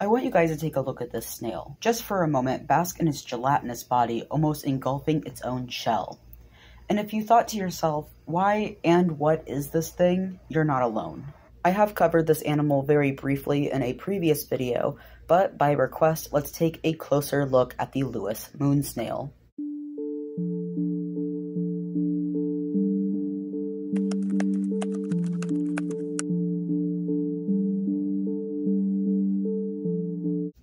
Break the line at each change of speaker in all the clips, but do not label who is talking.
I want you guys to take a look at this snail. Just for a moment, bask in its gelatinous body, almost engulfing its own shell. And if you thought to yourself, why and what is this thing? You're not alone. I have covered this animal very briefly in a previous video, but by request, let's take a closer look at the Lewis moon snail.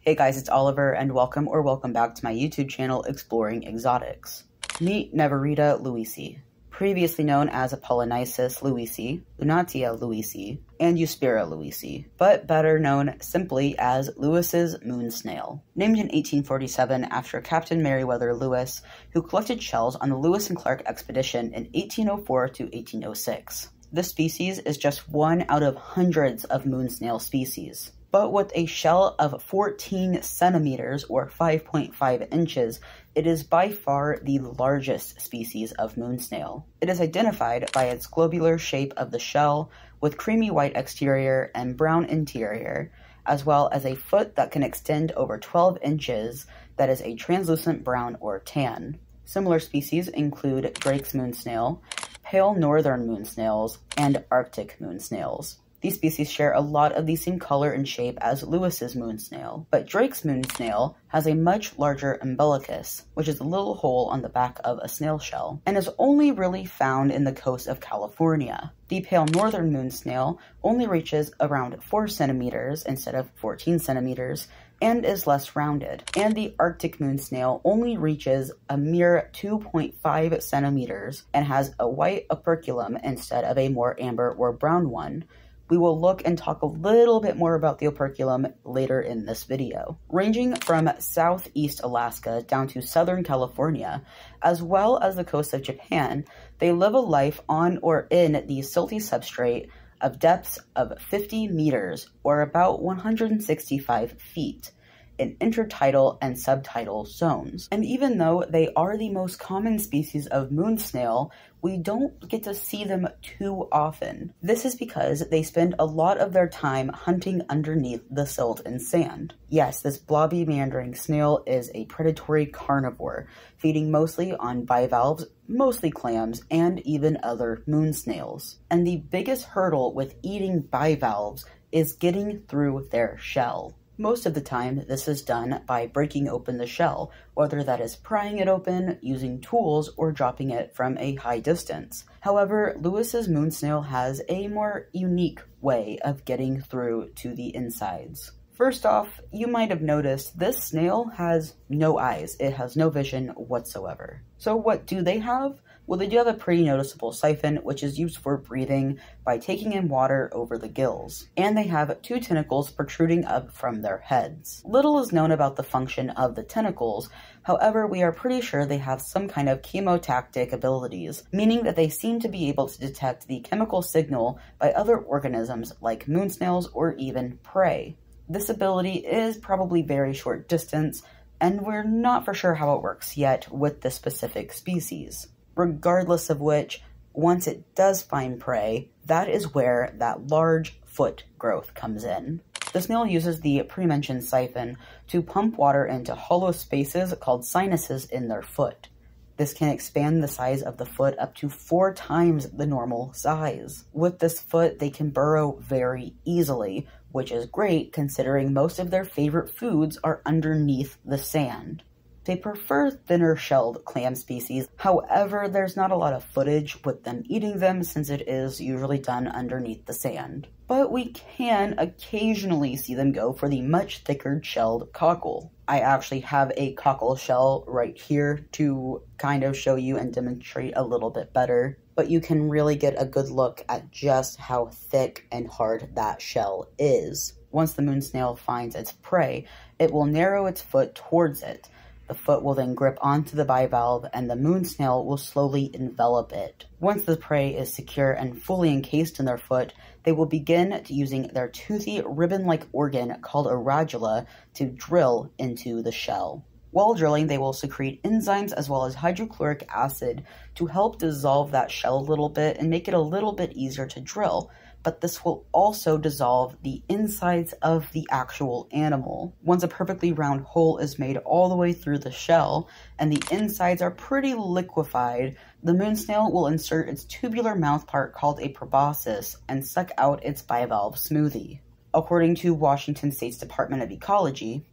Hey guys, it's Oliver, and welcome back to my YouTube channel, Exploring Exotics. Meet Neverita lewisi, previously known as Apollonisis lewisi, Lunatia lewisi, and Euspira lewisi, but better known simply as Lewis's moon snail. Named in 1847 after Captain Meriwether Lewis, who collected shells on the Lewis and Clark expedition in 1804 to 1806. This species is just one out of hundreds of moon snail species. But with a shell of 14 centimeters or 5.5 inches, it is by far the largest species of moon snail. It is identified by its globular shape of the shell with creamy white exterior and brown interior, as well as a foot that can extend over 12 inches that is a translucent brown or tan. Similar species include Drake's moon snail, pale northern moon snails, and Arctic moon snails. These species share a lot of the same color and shape as Lewis's moon snail, but Drake's moon snail has a much larger umbilicus, which is a little hole on the back of a snail shell, and is only really found in the coast of California. The pale northern moon snail only reaches around 4 centimeters instead of 14 centimeters, and is less rounded, and the Arctic moon snail only reaches a mere 2.5 centimeters and has a white operculum instead of a more amber or brown one. We will look and talk a little bit more about the operculum later in this video. Ranging from southeast Alaska down to southern California, as well as the coast of Japan, they live a life on or in the silty substrate of depths of 50 meters, or about 165 feet, in intertidal and subtidal zones. And even though they are the most common species of moon snail, we don't get to see them too often. This is because they spend a lot of their time hunting underneath the silt and sand. Yes, this blobby meandering snail is a predatory carnivore, feeding mostly on bivalves, mostly clams, and even other moon snails. And the biggest hurdle with eating bivalves is getting through their shell. Most of the time, this is done by breaking open the shell, whether that is prying it open, using tools, or dropping it from a high distance. However, Lewis's moon snail has a more unique way of getting through to the insides. First off, you might have noticed this snail has no eyes. It has no vision whatsoever. So what do they have? Well, they do have a pretty noticeable siphon, which is used for breathing by taking in water over the gills. And they have 2 tentacles protruding up from their heads. Little is known about the function of the tentacles. However, we are pretty sure they have some kind of chemotactic abilities, meaning that they seem to be able to detect the chemical signal by other organisms like moon snails or even prey. This ability is probably very short distance, and we're not for sure how it works yet with this specific species. Regardless of which, once it does find prey, that is where that large foot growth comes in. The snail uses the pre-mentioned siphon to pump water into hollow spaces called sinuses in their foot. This can expand the size of the foot up to 4 times the normal size. With this foot, they can burrow very easily, which is great considering most of their favorite foods are underneath the sand. They prefer thinner-shelled clam species, however, there's not a lot of footage with them eating them since it is usually done underneath the sand. But we can occasionally see them go for the much thicker-shelled cockle. I actually have a cockle shell right here to kind of show you and demonstrate a little bit better, but you can really get a good look at just how thick and hard that shell is. Once the moon snail finds its prey, it will narrow its foot towards it. The foot will then grip onto the bivalve, and the moon snail will slowly envelop it. Once the prey is secure and fully encased in their foot, they will begin using their toothy ribbon-like organ called a radula to drill into the shell. While drilling, they will secrete enzymes as well as hydrochloric acid to help dissolve that shell a little bit and make it a little bit easier to drill, but this will also dissolve the insides of the actual animal. Once a perfectly round hole is made all the way through the shell, and the insides are pretty liquefied, the moon snail will insert its tubular mouth part called a proboscis and suck out its bivalve smoothie. According to Washington State Department of Ecology,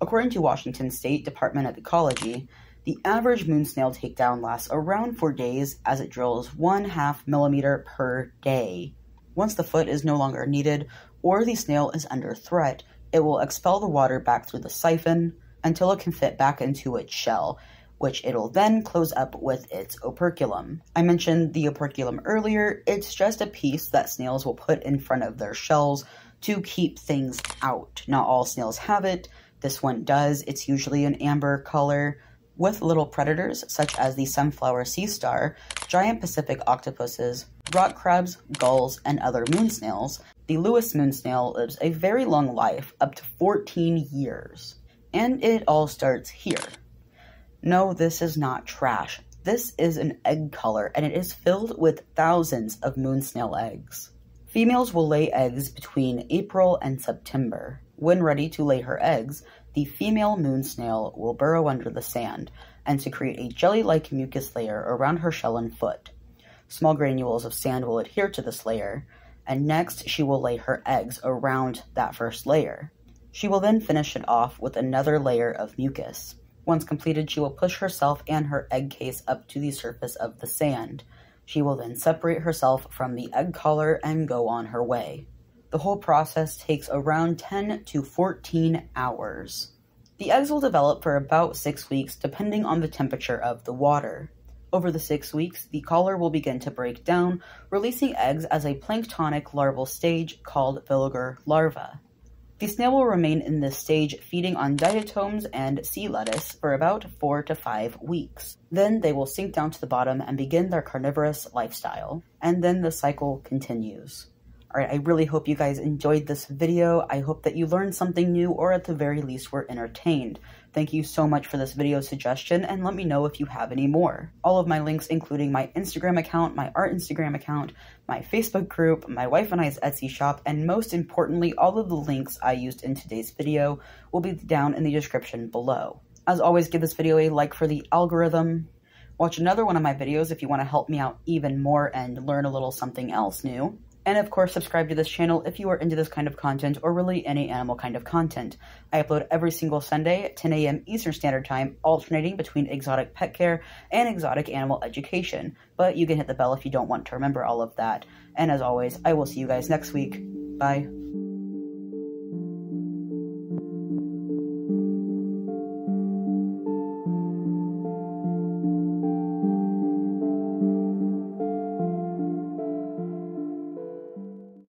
the average moon snail takedown lasts around 4 days as it drills 1/2 millimeter per day. Once the foot is no longer needed or the snail is under threat, it will expel the water back through the siphon until it can fit back into its shell, which it'll then close up with its operculum. I mentioned the operculum earlier. It's just a piece that snails will put in front of their shells to keep things out. Not all snails have it. This one does. It's usually an amber color. With little predators such as the sunflower sea star, giant Pacific octopuses, rock crabs, gulls, and other moon snails, the Lewis moon snail lives a very long life, up to 14 years. And it all starts here. No, this is not trash. This is an egg collar, and it is filled with thousands of moon snail eggs. Females will lay eggs between April and September. When ready to lay her eggs, the female moon snail will burrow under the sand and secrete a jelly-like mucus layer around her shell and foot. Small granules of sand will adhere to this layer, and next she will lay her eggs around that first layer. She will then finish it off with another layer of mucus. Once completed, she will push herself and her egg case up to the surface of the sand. She will then separate herself from the egg collar and go on her way. The whole process takes around 10 to 14 hours. The eggs will develop for about 6 weeks depending on the temperature of the water. Over the 6 weeks, the collar will begin to break down, releasing eggs as a planktonic larval stage called villager larva. The snail will remain in this stage feeding on diatoms and sea lettuce for about 4 to 5 weeks. Then they will sink down to the bottom and begin their carnivorous lifestyle. And then the cycle continues. Alright, I really hope you guys enjoyed this video. I hope that you learned something new, or at the very least were entertained. Thank you so much for this video suggestion, and let me know if you have any more. All of my links, including my Instagram account, my art Instagram account, my Facebook group, my wife and I's Etsy shop, and most importantly, all of the links I used in today's video will be down in the description below. As always, give this video a like for the algorithm. Watch another one of my videos if you want to help me out even more and learn a little something else new. And of course, subscribe to this channel if you are into this kind of content, or really any animal kind of content. I upload every single Sunday at 10 a.m. Eastern Standard Time, alternating between exotic pet care and exotic animal education. But you can hit the bell if you don't want to remember all of that. And as always, I will see you guys next week. Bye.